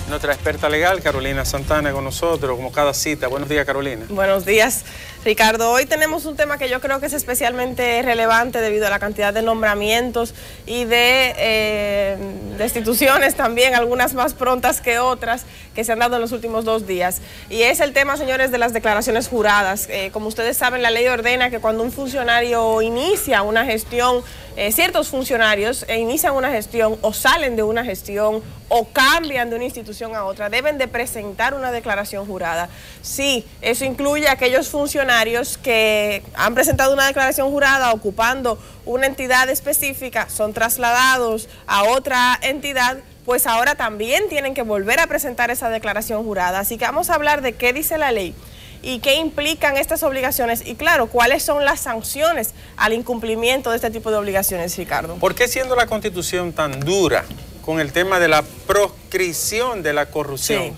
Nuestra experta legal, Carolina Santana, con nosotros, como cada cita. Buenos días, Carolina. Buenos días, Ricardo. Hoy tenemos un tema que yo creo que es especialmente relevante debido a la cantidad de nombramientos y de destituciones también, algunas más prontas que otras, que se han dado en los últimos 2 días. Y es el tema, señores, de las declaraciones juradas. Como ustedes saben, la ley ordena que cuando un funcionario inicia una gestión, ciertos funcionarios inician una gestión o salen de una gestión o cambian de una institución a otra, deben de presentar una declaración jurada. Sí, eso incluye a aquellos funcionarios que han presentado una declaración jurada ocupando una entidad específica, son trasladados a otra entidad, pues ahora también tienen que volver a presentar esa declaración jurada. Así que vamos a hablar de qué dice la ley y qué implican estas obligaciones y, claro, cuáles son las sanciones al incumplimiento de este tipo de obligaciones, Ricardo. ¿Por qué siendo la Constitución tan dura con el tema de la proscripción de la corrupción? Sí.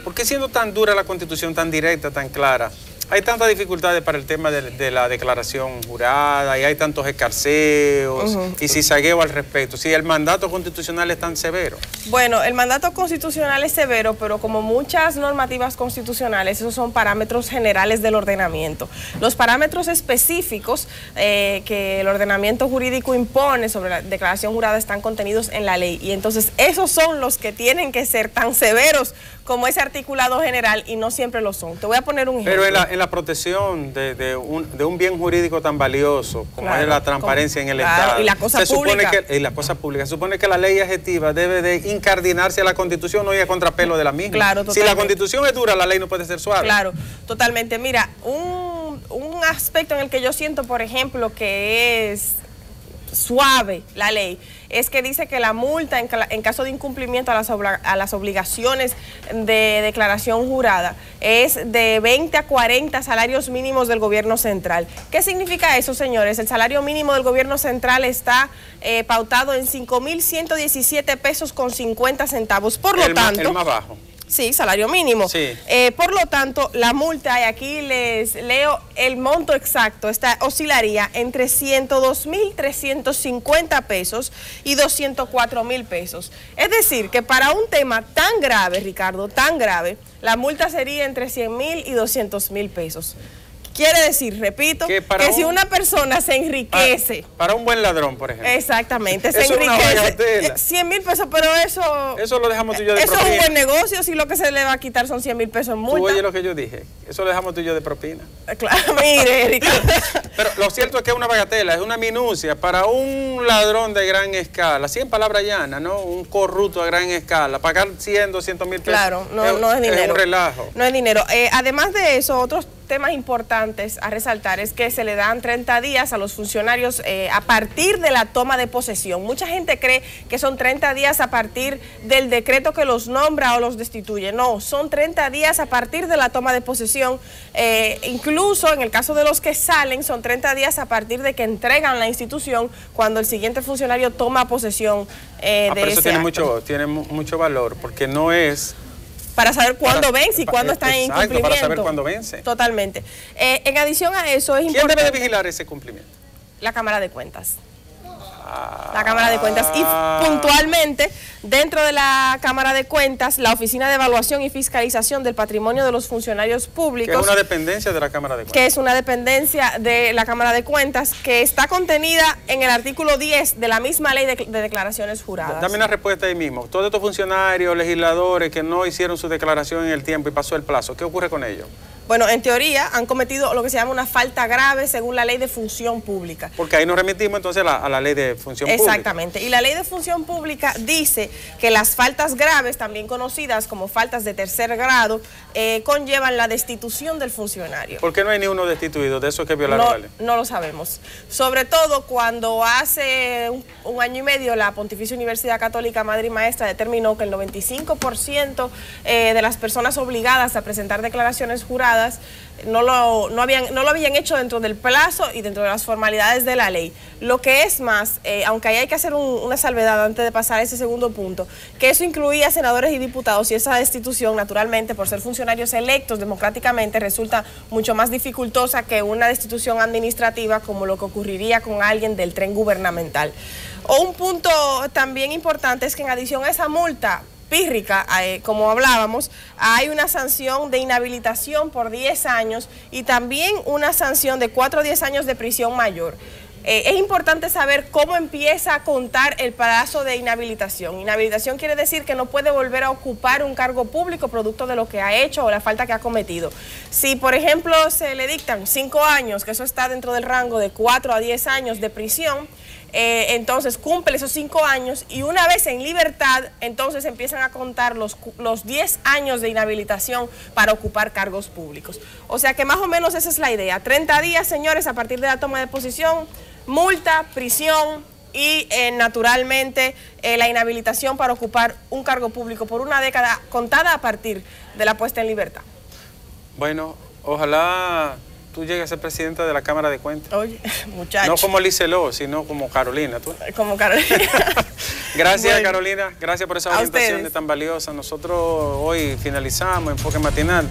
¿Por qué siendo tan dura la Constitución, tan directa, tan clara, hay tantas dificultades para el tema de la declaración jurada y hay tantos escarceos y cizagueo al respecto? Si el mandato constitucional es tan severo. Bueno, el mandato constitucional es severo, pero como muchas normativas constitucionales, esos son parámetros generales del ordenamiento. Los parámetros específicos que el ordenamiento jurídico impone sobre la declaración jurada están contenidos en la ley. Y entonces esos son los que tienen que ser tan severos como ese articulado general y no siempre lo son. Te voy a poner un ejemplo. Pero en la protección de un bien jurídico tan valioso como es la transparencia en el Estado. Y la cosa pública. Y la cosa pública. Se supone que la ley adjetiva debe de incardinarse a la Constitución, no ir a contrapelo de la misma. Claro, totalmente. Si la Constitución es dura, la ley no puede ser suave. Claro, totalmente. Mira, un aspecto en el que yo siento, por ejemplo, que es suave la ley, es que dice que la multa en caso de incumplimiento a las obligaciones de declaración jurada es de 20 a 40 salarios mínimos del gobierno central. ¿Qué significa eso, señores? El salario mínimo del gobierno central está pautado en 5.117 pesos con 50 centavos. Por lo tanto, el más bajo. Sí, salario mínimo. Sí. Por lo tanto, la multa, y aquí les leo el monto exacto, oscilaría entre 102.350 pesos y 204.000 pesos. Es decir, que para un tema tan grave, Ricardo, tan grave, la multa sería entre 100.000 y 200.000 pesos. Quiere decir, repito, que si una persona se enriquece... Para un buen ladrón, por ejemplo. Exactamente, se eso enriquece 100.000 pesos, pero eso... Eso lo dejamos tú y yo de propina. Eso es un buen negocio, si lo que se le va a quitar son 100.000 pesos en multa. Tú oye lo que yo dije, eso lo dejamos tú y yo de propina. Claro, mire, Ricardo. Pero lo cierto es que es una bagatela, es una minucia. Para un ladrón de gran escala, así en palabras llanas, ¿no? Un corrupto a gran escala, pagar 100, 200.000 pesos. Claro, no es dinero. Es un relajo. No es dinero. Además de eso, otros temas importantes a resaltar es que se le dan 30 días a los funcionarios a partir de la toma de posesión. Mucha gente cree que son 30 días a partir del decreto que los nombra o los destituye. No, son 30 días a partir de la toma de posesión. Incluso en el caso de los que salen, son 30 días a partir de que entregan la institución cuando el siguiente funcionario toma posesión de pero eso ese tiene mucho valor, porque no es... Para saber cuándo vence y cuándo está en incumplimiento. Para saber cuándo vence. Totalmente. En adición a eso es importante... ¿Quién debe de vigilar ese cumplimiento? La Cámara de Cuentas. La Cámara de Cuentas. Y puntualmente, dentro de la Cámara de Cuentas, la Oficina de Evaluación y Fiscalización del Patrimonio de los Funcionarios Públicos. Que es una dependencia de la Cámara de Cuentas. Que es una dependencia de la Cámara de Cuentas, que está contenida en el artículo 10 de la misma ley de declaraciones juradas. Dame una respuesta ahí mismo. Todos estos funcionarios, legisladores que no hicieron su declaración en el tiempo y pasó el plazo, ¿qué ocurre con ellos? Bueno, en teoría han cometido lo que se llama una falta grave según la ley de función pública. Porque ahí nos remitimos entonces a la ley de función pública. Exactamente. Y la ley de función pública dice que las faltas graves, también conocidas como faltas de tercer grado, conllevan la destitución del funcionario. ¿Por qué no hay ni uno destituido de esos que violaron la ley? No lo sabemos. Sobre todo cuando hace un año y medio la Pontificia Universidad Católica Madre y Maestra determinó que el 95% de las personas obligadas a presentar declaraciones juradas no lo habían hecho dentro del plazo y dentro de las formalidades de la ley. Lo que es más, aunque ahí hay que hacer una salvedad antes de pasar a ese segundo punto, que eso incluía senadores y diputados, y esa destitución, naturalmente, por ser funcionarios electos democráticamente, resulta mucho más dificultosa que una destitución administrativa, como lo que ocurriría con alguien del tren gubernamental. Un punto también importante es que en adición a esa multa, pírrica, como hablábamos, hay una sanción de inhabilitación por 10 años y también una sanción de 4 a 10 años de prisión mayor. Es importante saber cómo empieza a contar el plazo de inhabilitación. Inhabilitación quiere decir que no puede volver a ocupar un cargo público producto de lo que ha hecho o la falta que ha cometido. Si, por ejemplo, se le dictan 5 años, que eso está dentro del rango de 4 a 10 años de prisión, entonces cumple esos 5 años y una vez en libertad, entonces empiezan a contar los 10 años de inhabilitación para ocupar cargos públicos. O sea que más o menos esa es la idea. 30 días, señores, a partir de la toma de posesión, multa, prisión y naturalmente la inhabilitación para ocupar un cargo público por una década contada a partir de la puesta en libertad. Bueno, ojalá tú llegues a ser presidenta de la Cámara de Cuentas. Oye, muchacho. No como Liceló, sino como Carolina. ¿Tú? Como Carolina. Gracias, bueno, Carolina. Gracias por esa orientación tan valiosa. Nosotros hoy finalizamos Enfoque Matinal.